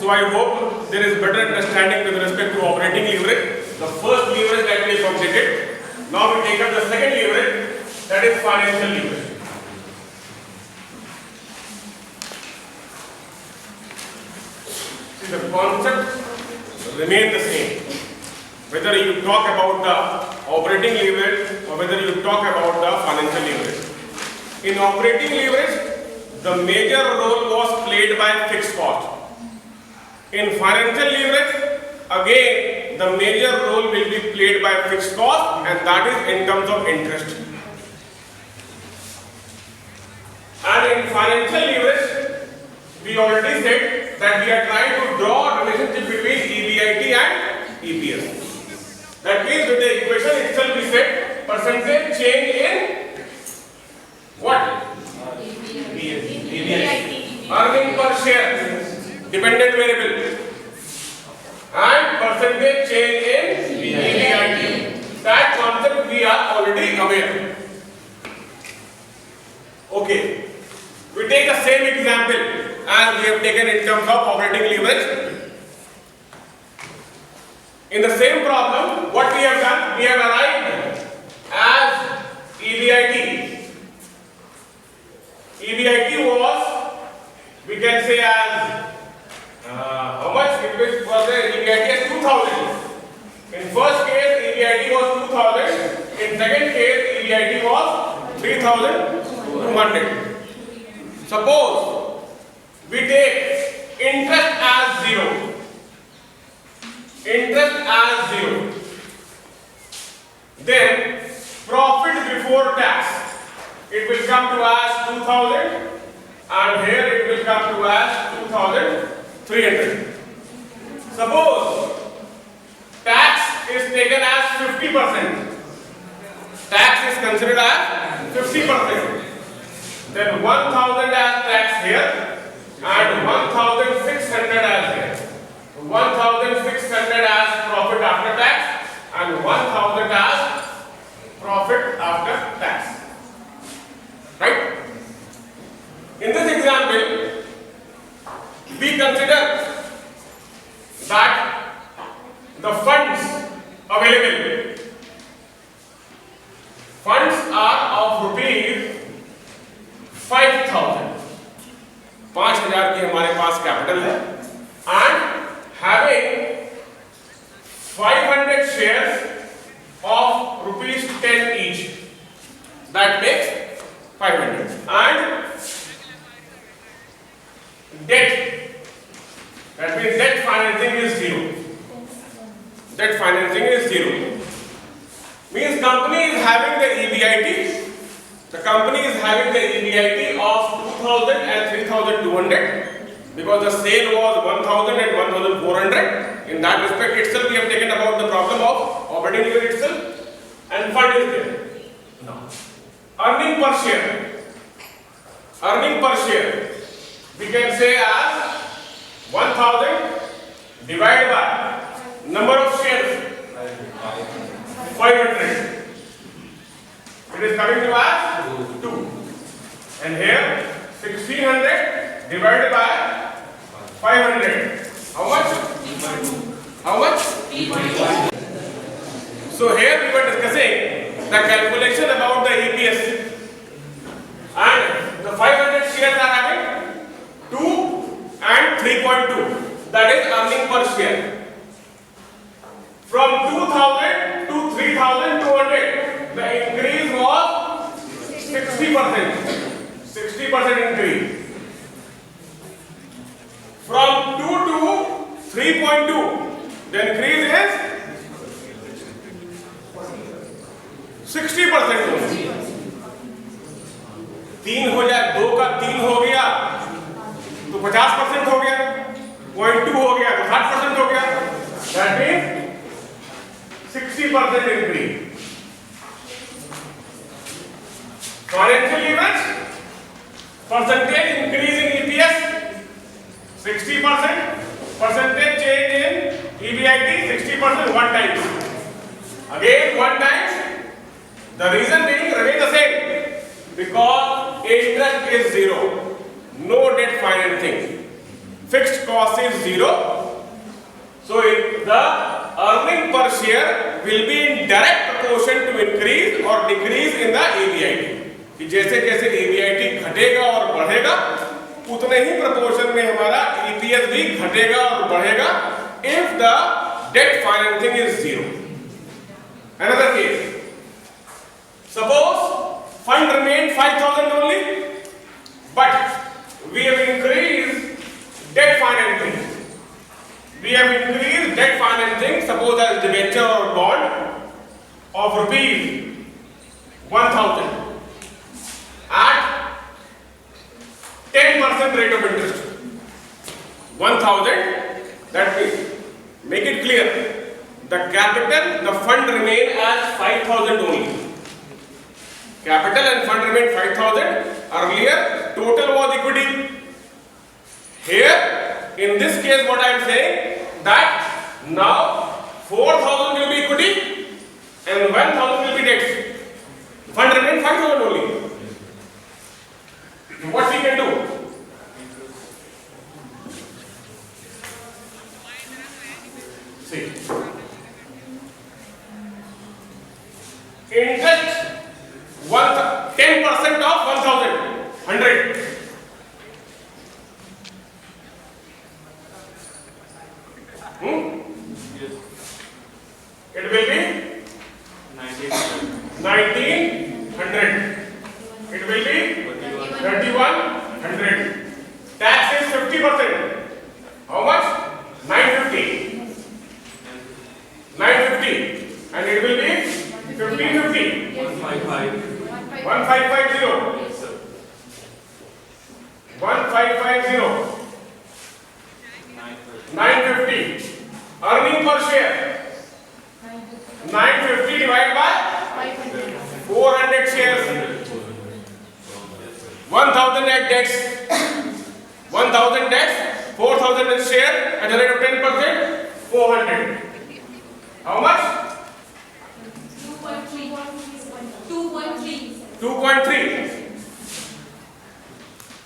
So I hope there is better understanding with respect to operating leverage. The first leverage that we completed. Now we take up the second leverage, that is financial leverage. See, the concept remains the same. Whether you talk about the operating leverage or whether you talk about the financial leverage. In operating leverage, the major role was played by fixed cost. In financial leverage, again, the major role will be played by fixed cost, and that is in terms of interest. And in financial leverage, we already said that we are trying to draw a relationship between EBIT and EPS. That means with the equation itself we said percentage change in what? EBIT. Earning per share, dependent variable, and percentage change in EBIT. That concept we are already aware. Okay. We take the same example as we have taken in terms of operating leverage. In the same problem, what we have done? We have arrived as EBIT. EBIT was, we can say as how much? It was the EBIT as 2000. In first case, EBIT was 2000. In second case, EBIT was 3200. Suppose we take interest as 0. Interest as 0. Then profit before tax, it will come to as 2000, and here it will come to as 2300. Suppose tax is taken as 50%. Tax is considered as 50%. Then 1000 as tax here and 1600 as here. 1600 as profit after tax and 1000 as profit after tax. Right? In this example, we consider that the funds available, funds are of rupees 5000. 5000 की हमारे पास capital है and having 500 shares of rupees 10 each. That makes 500. And debt, that means debt financing is 0. Debt financing is 0. Means company is having the EBIT. The company is having the EBIT of 2000 and 3200 because the sale was 1000 and 1400. In that respect itself, we have taken about the problem of operating leverage itself, and fund is there. Now, earning per share. Earning per share, we can say as 1000 divided by number of shares 500. It is coming to as 2. And here 1600 divided by 500. How much? How much? So here we were discussing the calculation about the EPS. And the 500 shares are having 2 and 3.2. That is earning per share. From 2000 to 3200, the increase was 60%. 60% increase. From 2 to 3.2, the increase is 60%. 3 हो जाए, 2 का 3 हो गया तो 50% हो गया, 0.2 हो गया तो 60% हो गया. That means 60% increase. Financial leverage, percentage increase in EPS 60%, percentage change in EBIT 60% one time. Again one time. The reason being remain the same because interest is 0, no debt financing. fixed cost is 0. So the earning per share will be in direct proportion to increase or decrease in the EBIT. कि जैसे जैसे EBIT घटेगा और बढ़ेगा उतने ही proportion में हमारा EPS भी घटेगा और बढ़ेगा if the debt financing is 0. Another case. Suppose fund remained 5,000 only, but we have increased debt financing. We have increased debt financing, suppose as debenture or bond of rupees 1,000 at 10% rate of interest. 1,000, that means, make it clear, the capital, the fund remain as 5,000 only. Capital and fund remain 5,000. Earlier, total was equity. Here, in this case, what I am saying, that now 4,000 will be equity and 1,000 will be debt. Fund remain 5,000 only. What we can do? See, interest 10% of 1,000, 100. It will be 1,900. It will be 3,100. Tax is 50%. How much? 950. 950. And it will be 1,550. 1550. 1550. 950. Earning per share. 950 divided by 400 shares. 1,000 at debts. 1,000 debts. 4,000 share at the rate of 10%. 400. How much?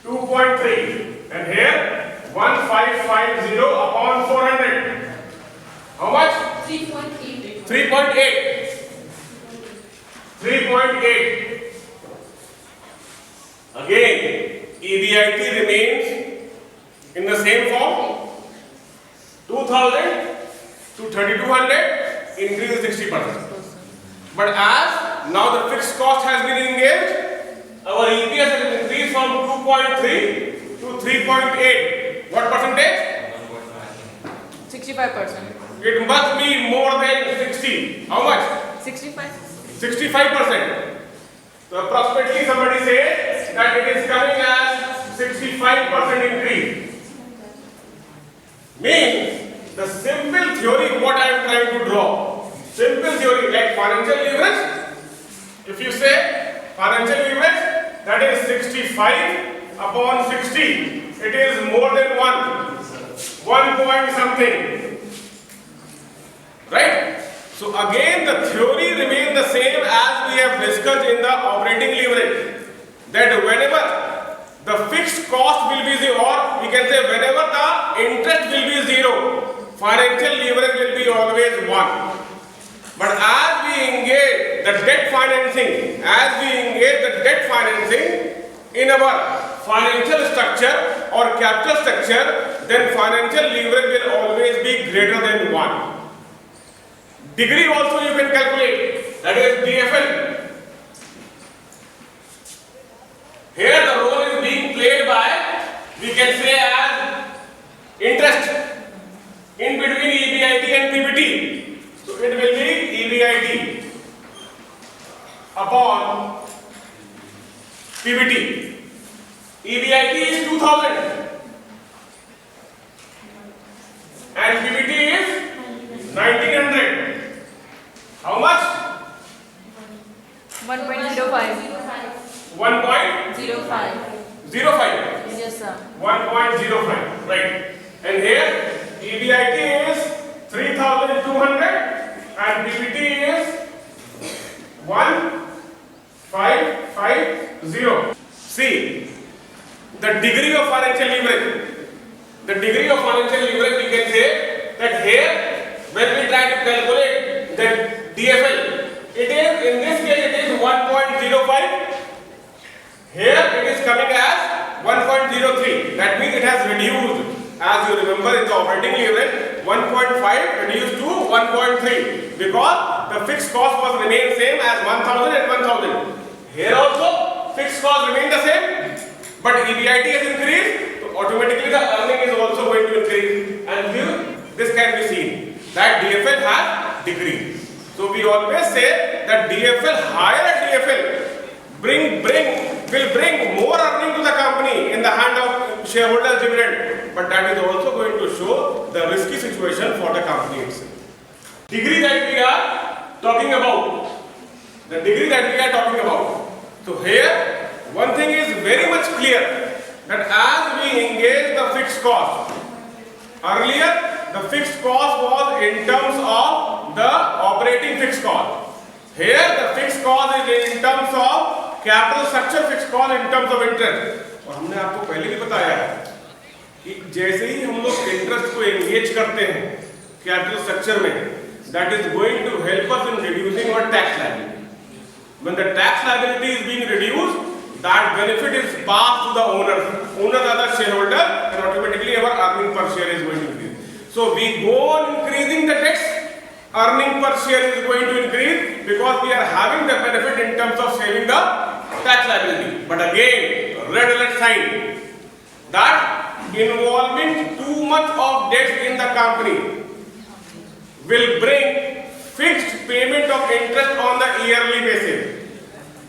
2.3. And here 1,550 upon 400. How much? 3.8. 3.8. Again, EBIT remains in the same form. 2,000 to 3,200 increase 60%. But as now the fixed cost has been engaged, our EPS has increased from 2.3 to 3.8. What percentage? 65%. It must be more than 60. How much? 65. 65%. So approximately somebody says that it is coming as 65% increase. Means the simple theory what I am trying to draw. Simple theory like financial leverage. If you say financial leverage, that is 65 upon 60. It is more than 1 point something. Right? So again the theory remains the same as we have discussed in the operating leverage. That whenever the fixed cost will be 0, or we can say whenever the interest will be 0, financial leverage will be always 1. But as we engage the debt financing, in our financial structure or capital structure, then financial leverage will always be greater than 1. Degree also you can calculate, that is DFL. Here the role is being played by, we can say as interest in between EBIT and PBT. So it will be EBIT upon PBT. EBIT is 2,000 and PBT is 1,900. How much? 1.05. 1.05. 05. Yes, sir. 1.05. Right. And here EBIT is 3,200 and PBT is 1,550. See, the degree of financial leverage. the degree of financial leverage, we can say that here, when we try to calculate the DFL, it is, in this case, it is 1.05. Here, it is coming as 1.03. That means it has reduced. As you remember, in the operating leverage, 1.5 reduced to 1.3 because the fixed cost was remained same as 1,000 and 1,000. Here also, fixed cost remained the same, but EBIT has increased, so automatically the earning is also going to increase. And here, this can be seen that DFL has decreased. So we always say that DFL, higher DFL, will bring more earning to the company in the hand of shareholders' dividend, but that is also going to show the risky situation for the company itself. Degree that we are talking about, the degree that we are talking about. So here, one thing is very much clear, that as we engage the fixed cost, earlier the fixed cost was in terms of the operating fixed cost. Here the fixed cost is in terms of capital structure fixed cost in terms of interest. और हमने आपको पहले भी बताया है कि जैसे ही हम लोग इंटरेस्ट को एंगेज करते हैं कैपिटल स्ट्रक्चर में, that is going to help us in reducing our tax liability. When the tax liability is being reduced, that benefit is passed to the owners. Owners are the shareholder, and automatically our earning per share is going to increase. So we go on increasing the tax, earning per share is going to increase because we are having the benefit in terms of saving the tax liability. But again, red alert sign that involving too much of debt in the company will bring fixed payment of interest on the yearly basis.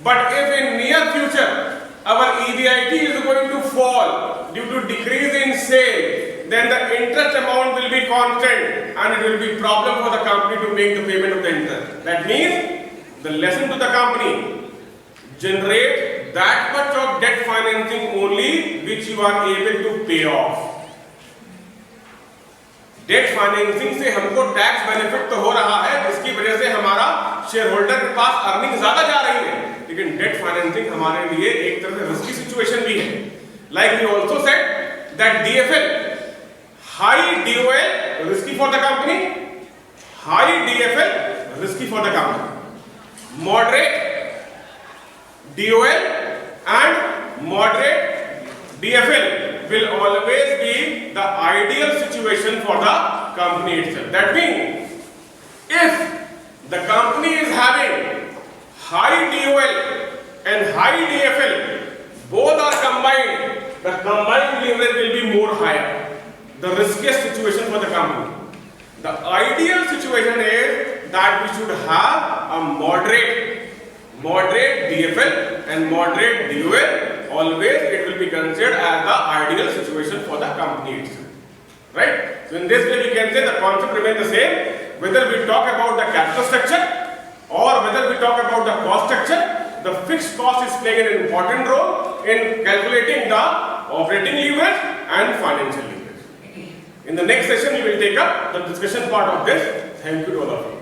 But if in near future our EBIT is going to fall due to decrease in sale, then the interest amount will be constant and it will be problem for the company to make the payment of the interest. That means the lesson to the company, generate that much of debt financing only which you are able to pay off. Debt financing से हमको tax benefit तो हो रहा है जिसकी वजह से हमारा शेयर होल्डर के पास अर्निंग ज्यादा जा रही है, लेकिन डेट फाइनेंसिंग हमारे लिए एक तरह से रिस्की सिचुएशन भी है. Like we also said that DFL, high DOL risky for the company, high DFL risky for the company, moderate DOL and moderate DFL will always be the ideal situation for the company itself. That means, if the company is having high DOL and high DFL, both are combined, the combined leverage will be more higher. The riskiest situation for the company. The ideal situation is that we should have a moderate DFL and moderate DOL. Always it will be considered as the ideal situation for the company itself. Right? So in this way we can say the concept remains the same. Whether we talk about the capital structure or whether we talk about the cost structure, the fixed cost is playing an important role in calculating the operating leverage and financial leverage. In the next session we will take up the discussion part of this. Thank you to all of you.